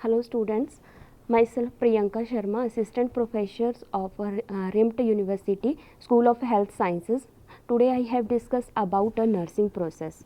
Hello students, myself Priyanka Sharma, Assistant Professor of RIMT University, School of Health Sciences. Today I have discussed about a nursing process.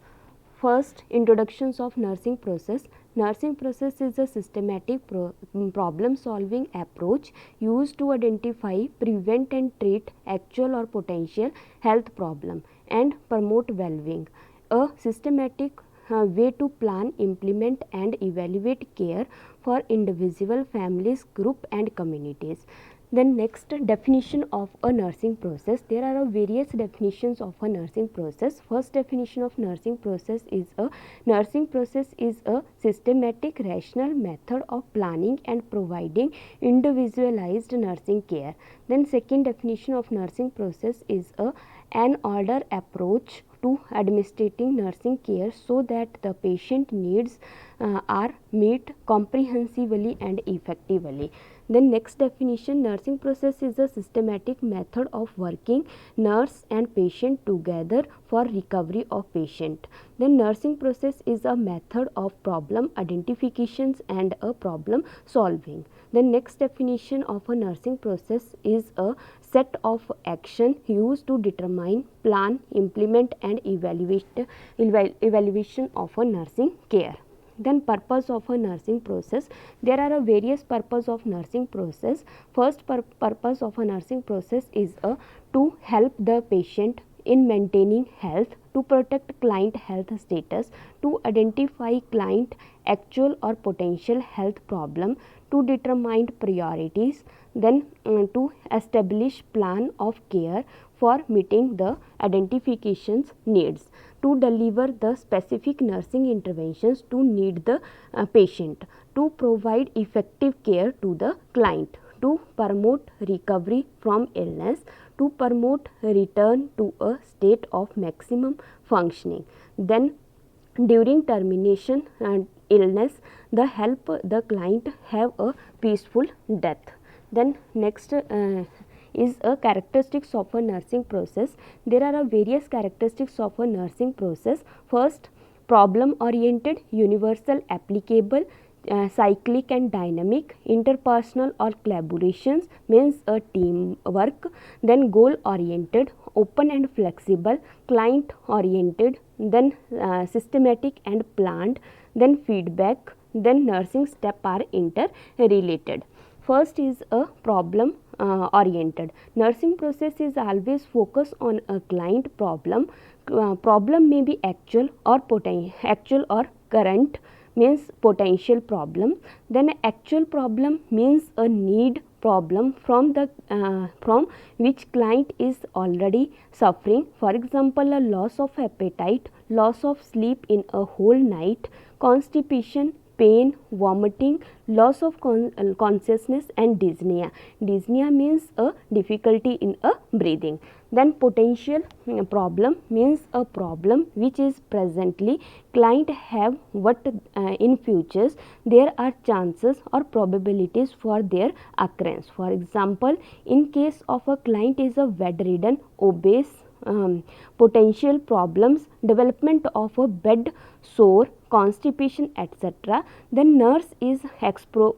First, introductions of nursing process. Nursing process is a systematic problem solving approach used to identify, prevent and treat actual or potential health problem and promote well-being. A systematic way to plan, implement and evaluate care for individual, families, group and communities. Then next, definition of a nursing process. There are various definitions of a nursing process. First definition of nursing process is a systematic rational method of planning and providing individualized nursing care. Then second definition of nursing process is an order approach to administering nursing care so that the patient needs are met comprehensively and effectively. Then next definition, nursing process is a systematic method of working nurse and patient together for recovery of patient. Then nursing process is a method of problem identifications and a problem solving. The next definition of a nursing process is a set of action used to determine, plan, implement and evaluation of a nursing care. Then purpose of a nursing process. There are various purpose of nursing process. First purpose of a nursing process is to help the patient in maintaining health, to protect client health status, to identify client actual or potential health problem, to determine priorities, then to establish plan of care for meeting the identifications needs, to deliver the specific nursing interventions to need the patient, to provide effective care to the client, to promote recovery from illness, to promote return to a state of maximum functioning. Then during termination and illness, the help the client have a peaceful death. Then next is a characteristics of a nursing process. There are various characteristics of a nursing process. First, problem oriented, universal, applicable, cyclic and dynamic, interpersonal or collaborations means a teamwork. Then goal oriented, open and flexible, client oriented, then systematic and planned, then feedback, then nursing step are interrelated. First is a problem oriented. Nursing process is always focused on a client problem. Problem may be actual or current means potential problem. Then actual problem means a need problem from which client is already suffering. For example, a loss of appetite, loss of sleep in a whole night, constipation, pain, vomiting, loss of consciousness and dyspnea. Dyspnea means a difficulty in a breathing. Then potential problem means a problem which is presently client have but in futures there are chances or probabilities for their occurrence. For example, in case of a client is a bedridden, obese, potential problems, development of a bed sore, constipation, etc. The nurse is explore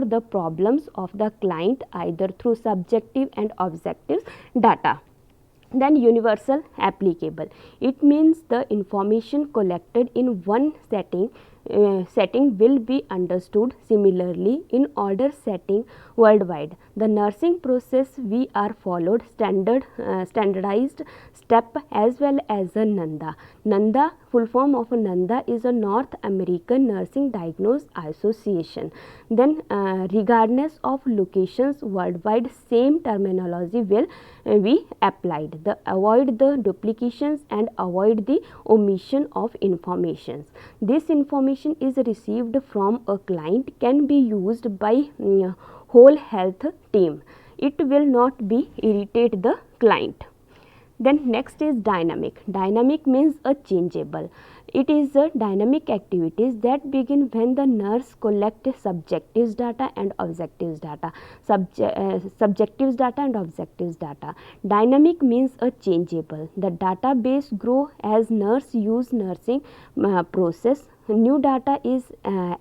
the problems of the client either through subjective and objective data. Then universal applicable. It means the information collected in one setting will be understood similarly in other setting worldwide. The nursing process we are followed standardized step as well as a NANDA. NANDA, full form of a NANDA, is a North American Nursing Diagnosis Association. Then regardless of locations worldwide, same terminology will be applied. Avoid the duplications and avoid the omission of information. This information is received from a client can be used by whole health team. It will not be irritate the client. Then next is dynamic. Dynamic means a changeable. It is a dynamic activities that begin when the nurse collects subjective data and objective data. Subjective data and objective data. Dynamic means a changeable. The database grow as nurse use nursing process data is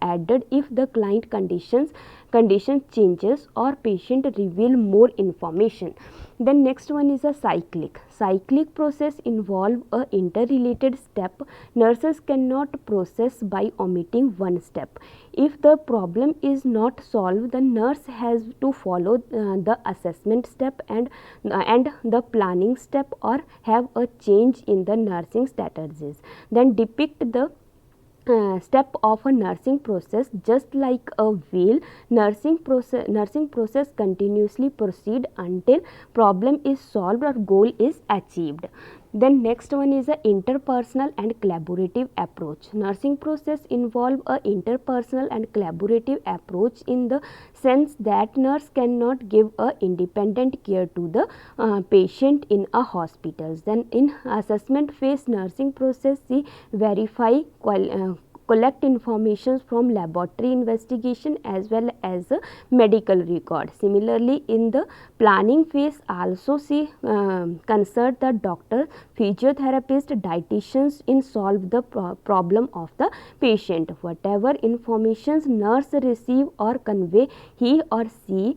added if the client condition changes or patient reveal more information. Then next one is a cyclic process involve a interrelated step. Nurses cannot process by omitting one step. If the problem is not solved, the nurse has to follow the assessment step and the planning step, or have a change in the nursing strategies. Then depict the step of a nursing process. Just like a wheel, nursing process continuously proceed until problem is solved or goal is achieved. Then next one is a interpersonal and collaborative approach. Nursing process involve a interpersonal and collaborative approach in the sense that nurse cannot give a independent care to the patient in a hospitals. Then in assessment phase, nursing process see verify collect information from laboratory investigation as well as medical record. Similarly, in the planning phase, also see consult the doctor, physiotherapist, dietitians in solve the problem of the patient. Whatever informations nurse receive or convey, he or she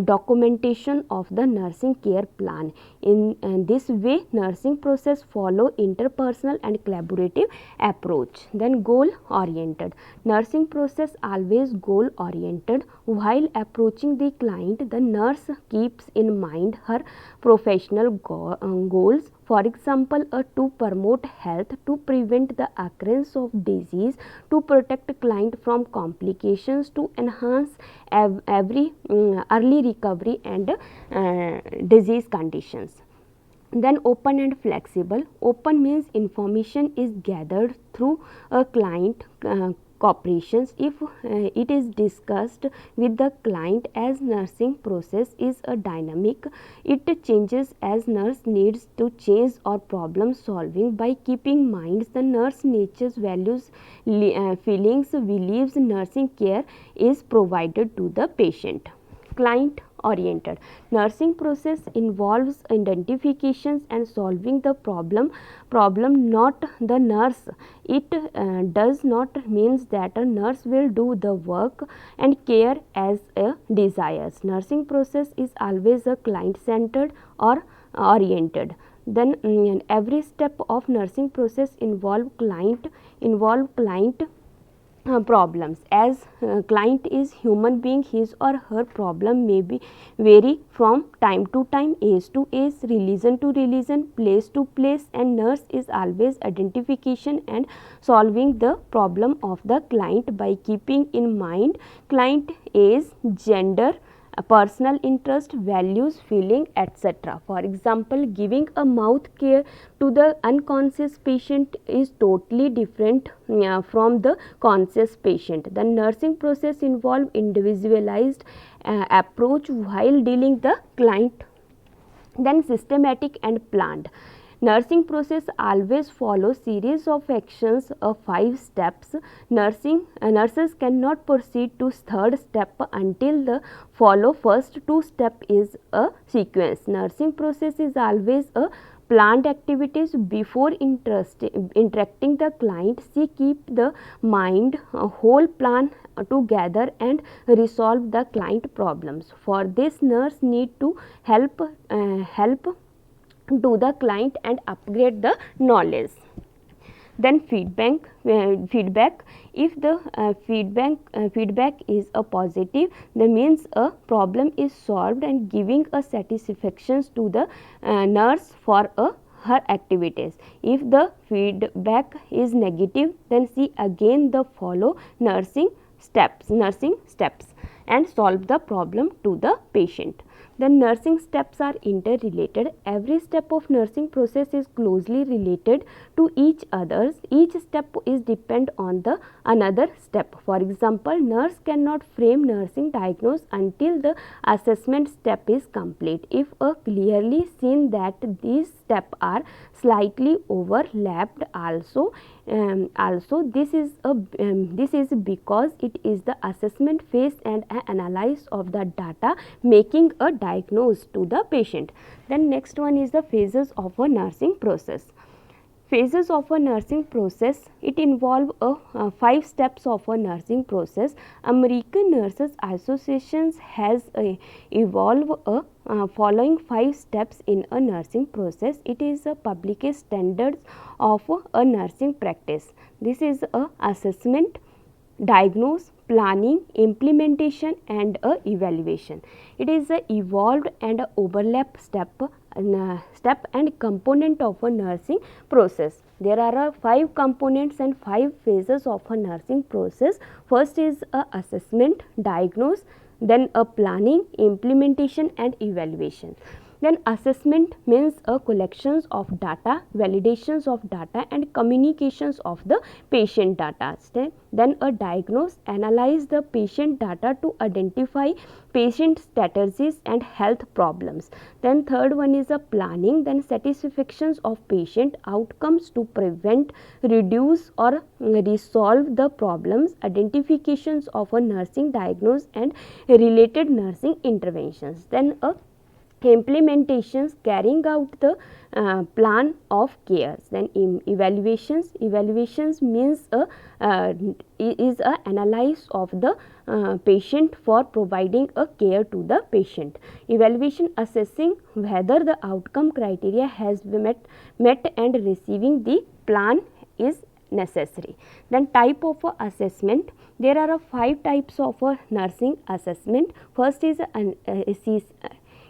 documentation of the nursing care plan. In this way, nursing process follow interpersonal and collaborative approach. Then goal oriented. Nursing process always goal oriented. While approaching the client, the nurse keeps in mind her professional goals. For example, to promote health, to prevent the occurrence of disease, to protect client from complications, to enhance every early recovery and disease conditions. Then open and flexible. Open means information is gathered through a client cooperations. If it is discussed with the client, as nursing process is a dynamic, it changes as nurse needs to change or problem solving. By keeping mind the nurse nature's values, feelings, beliefs, nursing care is provided to the patient. Client oriented. Nursing process involves identifications and solving the problem, not the nurse. It does not means that a nurse will do the work and care as a desires. Nursing process is always a client centered or oriented. Then every step of nursing process involve client problems. As client is human being, his or her problem may be vary from time to time, age to age, religion to religion, place to place, and nurse is always identification and solving the problem of the client by keeping in mind client age, gender, personal interest, values, feeling, etc. For example, giving a mouth care to the unconscious patient is totally different from the conscious patient. The nursing process involve individualized approach while dealing the client. Then systematic and planned. Nursing process always follows series of actions of 5 steps. Nurses cannot proceed to third step until the follow first 2 step is a sequence. Nursing process is always a planned activities before interacting the client. She keep the mind whole plan together and resolve the client problems. For this, nurse need to help to the client and upgrade the knowledge. Then feedback. If the feedback is a positive, that means a problem is solved and giving a satisfaction to the nurse for her activities. If the feedback is negative, then she again the follow nursing steps and solve the problem to the patient. The nursing steps are interrelated. Every step of nursing process is closely related to each others. Each step is depend on the another step. For example, nurse cannot frame nursing diagnosis until the assessment step is complete. If a clearly seen that these steps are slightly overlapped, also this is because it is the assessment phase and analysis of the data making a diagnosis to the patient. Then next one is the phases of a nursing process. Phases of a nursing process, it involve 5 steps of a nursing process. American Nurses Association has evolved following 5 steps in a nursing process. It is a public standards of a nursing practice. This is a assessment, diagnose, planning, implementation and evaluation. It is a evolved and overlap step and component of a nursing process. There are 5 components and 5 phases of a nursing process. First is a assessment, diagnose, then a planning, implementation and evaluation. Then assessment means a collections of data, validations of data and communications of the patient data. Then a diagnose, analyze the patient data to identify patient statuses and health problems. Then third one is a planning, then satisfactions of patient outcomes to prevent, reduce or resolve the problems, identifications of a nursing diagnose and related nursing interventions. Then a implementations, carrying out the plan of care. Then evaluations means is a analysis of the patient for providing a care to the patient. Evaluation, assessing whether the outcome criteria has been met and receiving the plan is necessary. Then type of assessment, there are 5 types of nursing assessment. First is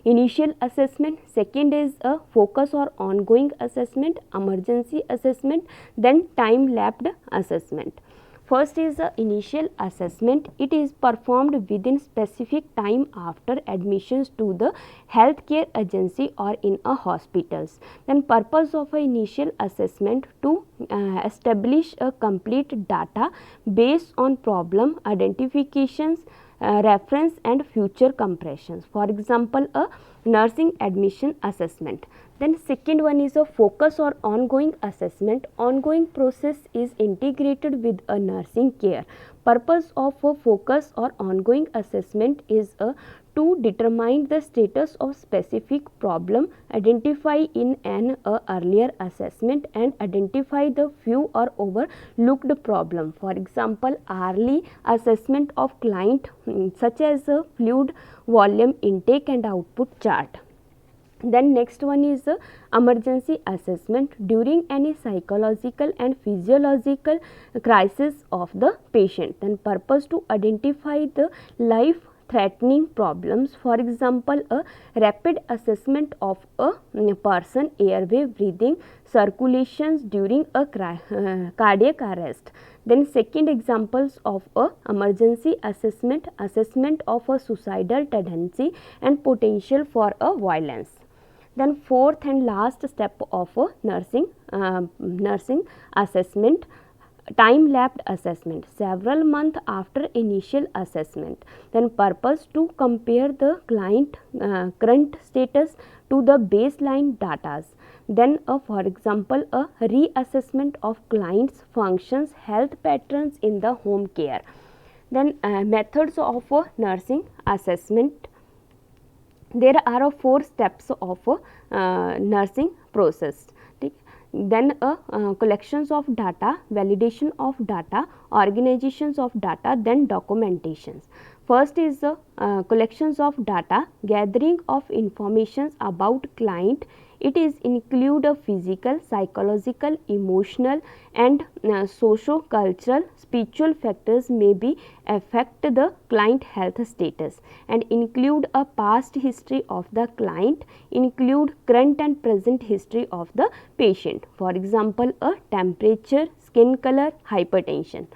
initial assessment, second is a focus or ongoing assessment, emergency assessment, then time lapsed assessment. First is the initial assessment. It is performed within specific time after admissions to the healthcare agency or in a hospitals. Then purpose of a initial assessment to establish a complete data based on problem identifications, reference and future comparisons. For example, a nursing admission assessment. Then second one is a focus or ongoing assessment. Ongoing process is integrated with a nursing care. Purpose of a focus or ongoing assessment is to determine the status of specific problem, identify in an earlier assessment and identify the few or overlooked problem. For example, early assessment of client such as a fluid volume intake and output chart. Then next one is emergency assessment during any psychological and physiological crisis of the patient. Then purpose to identify the life threatening problems. For example, a rapid assessment of a person airway, breathing, circulations during a cardiac arrest. Then second examples of a emergency assessment of a suicidal tendency and potential for a violence. Then fourth and last step of a nursing assessment, time lapsed assessment, several months after initial assessment. Then purpose to compare the client current status to the baseline data. Then for example, a reassessment of clients functions, health patterns in the home care. Then methods of nursing assessment. There are 4 steps of nursing process. Then collections of data, validation of data, organizations of data, then documentations. First is collections of data, gathering of information about client. It is include a physical, psychological, emotional and socio-cultural, spiritual factors may be affect the client health status and include a past history of the client, include current and present history of the patient. For example, a temperature, skin color, hypertension.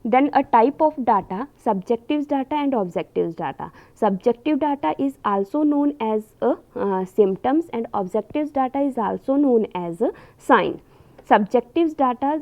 Then a type of data, subjective data and objective data. Subjective data is also known as symptoms and objective data is also known as sign. Subjective data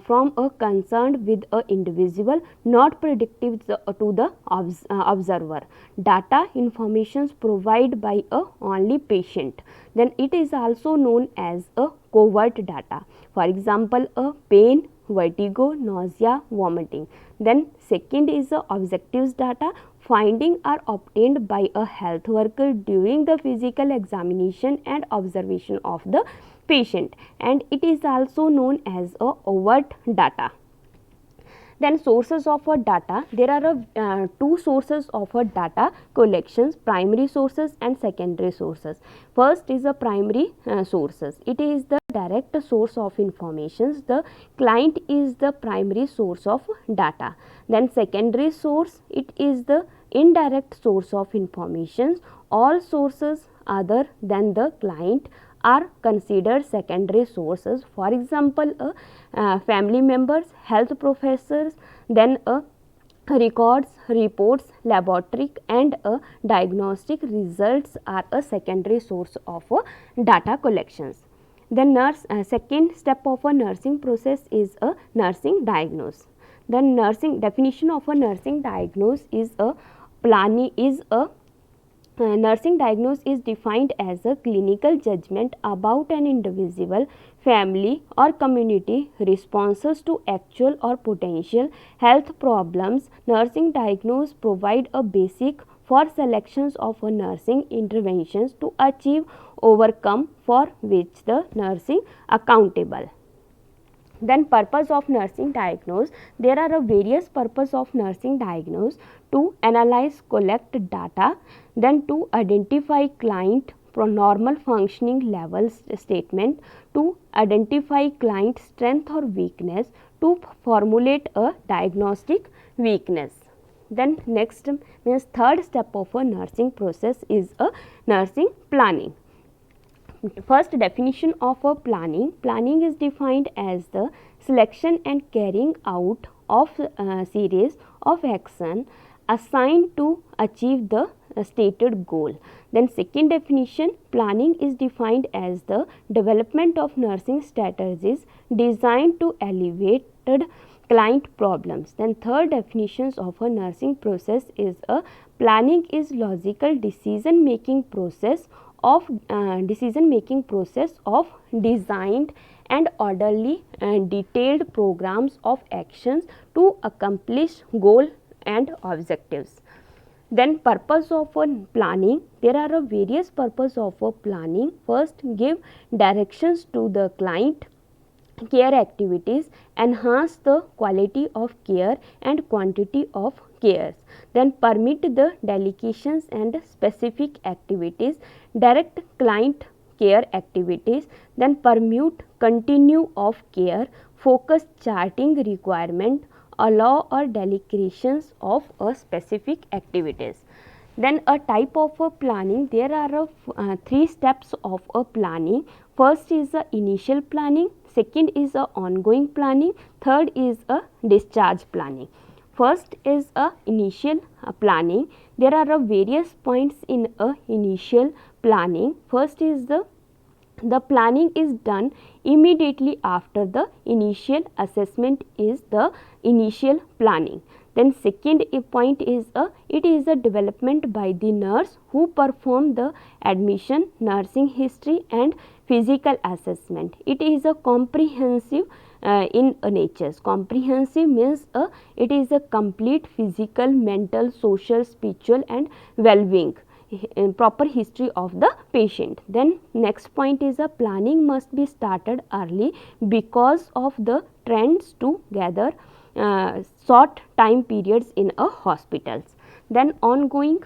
from a concerned with a individual, not predictive to the observer. Data informations provided by a only patient. Then it is also known as a covert data. For example, a pain, vertigo, nausea, vomiting. Then second is the objective data. Findings are obtained by a health worker during the physical examination and observation of the patient, and it is also known as a overt data. Then sources of a data, there are two sources of a data collections, primary sources and secondary sources. First is a primary sources. It is the direct source of informations. The client is the primary source of data. Then secondary source, it is the indirect source of informations. All sources other than the client are considered secondary sources. For example, family members, health professors, then records, reports, laboratory and diagnostic results are a secondary source of data collections. The second step of a nursing process is a nursing diagnose. The nursing definition of a nursing diagnose is a planning is a nursing diagnosis is defined as a clinical judgment about an individual, family or community responses to actual or potential health problems. Nursing diagnosis provide a basic for selections of a nursing interventions to achieve overcome for which the nursing accountable. Then purpose of nursing diagnose, there are various purpose of nursing diagnose: to analyze, collect data, then to identify client normal functioning levels statement, to identify client strength or weakness, to formulate a diagnostic weakness. Then next means third step of a nursing process is a nursing planning. First definition of a planning. Planning is defined as the selection and carrying out of a series of action assigned to achieve the stated goal. Then second definition, planning is defined as the development of nursing strategies designed to alleviate client problems. Then third definitions of a nursing process is a planning is logical decision making process of designed and orderly and detailed programs of actions to accomplish goal and objectives. Then purpose of a planning, there are various purpose of a planning. First, give directions to the client care activities, enhance the quality of care and quantity of cares. Then permit the delegations and specific activities, direct client care activities, then permute continue of care, focus charting requirement, allow or delegations of a specific activities. Then a type of a planning, there are three steps of a planning. First is a initial planning, second is a ongoing planning, third is a discharge planning. First is a initial planning. There are various points in a initial planning. First is the planning is done immediately after the initial assessment is the initial planning. Then second point is it is a development by the nurse who perform the admission, nursing history and physical assessment. It is a comprehensive in nature. Comprehensive means it is a complete physical, mental, social, spiritual and well-being proper history of the patient. Then next point is a planning must be started early because of the trends to gather short time periods in a hospitals. Then ongoing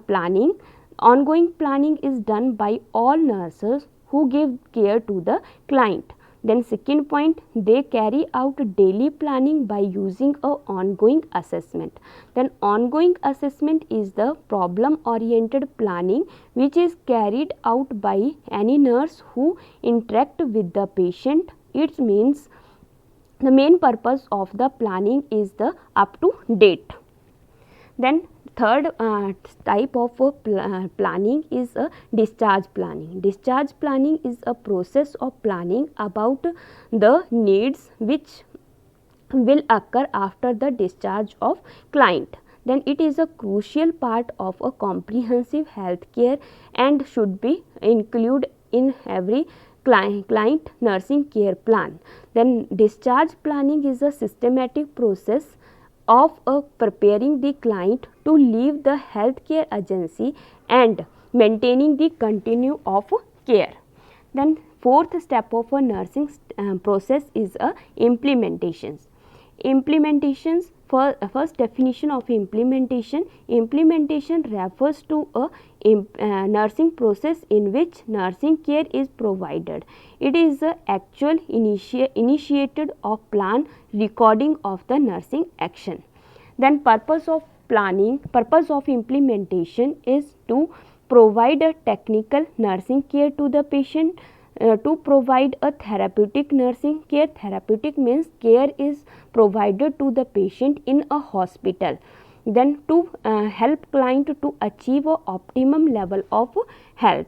planning. Ongoing planning is done by all nurses who give care to the client. Then second point, they carry out daily planning by using a ongoing assessment. Then ongoing assessment is the problem oriented planning which is carried out by any nurse who interact with the patient. It means the main purpose of the planning is the up to date. Then third type of planning is a discharge planning. Discharge planning is a process of planning about the needs which will occur after the discharge of client. Then it is a crucial part of a comprehensive health care and should be included in every client nursing care plan. Then discharge planning is a systematic process of preparing the client to leave the healthcare agency and maintaining the continue of care. Then fourth step of a nursing process is a implementations. Implementations, first definition of implementation. Implementation refers to a nursing process in which nursing care is provided. It is the actual initiated of plan recording of the nursing action. Then purpose of planning, purpose of implementation is to provide a technical nursing care to the patient, to provide a therapeutic nursing care. Therapeutic means care is provided to the patient in a hospital. Then to help client to achieve a optimum level of health.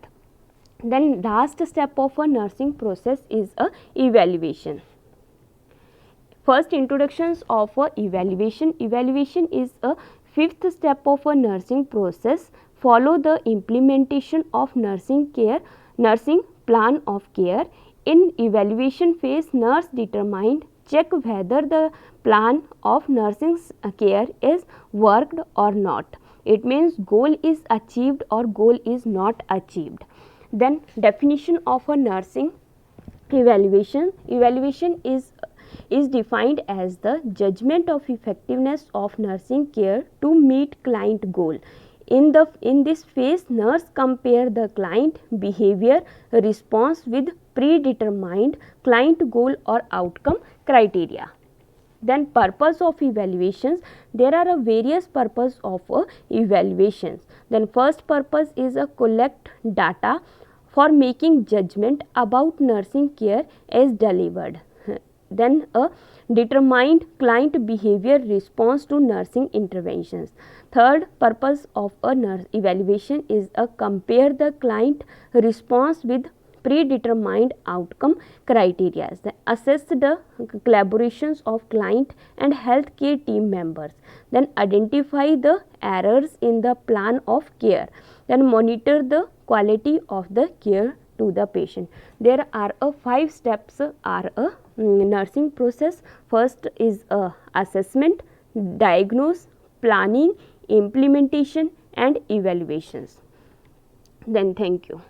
Then last step of a nursing process is a evaluation. First, introductions of a evaluation. Evaluation is a fifth step of a nursing process. Follow the implementation of nursing plan of care. In evaluation phase, nurse determined check whether the plan of nursing care is worked or not. It means goal is achieved or goal is not achieved. Then definition of a nursing evaluation. Evaluation is defined as the judgment of effectiveness of nursing care to meet client goal. In this phase, nurse compare the client behavior response with predetermined client goal or outcome criteria. Then purpose of evaluations. There are various purpose of evaluations. Then first purpose is a collect data for making judgment about nursing care as delivered. Then a determined client behavior response to nursing interventions. Third purpose of a nurse evaluation is a compare the client response with predetermined outcome criteria. Assess the collaborations of client and healthcare team members. Then identify the errors in the plan of care. Then monitor the quality of the care to the patient. There are 5 steps are a nursing process. First is assessment, diagnose, planning, implementation and evaluations. Then thank you.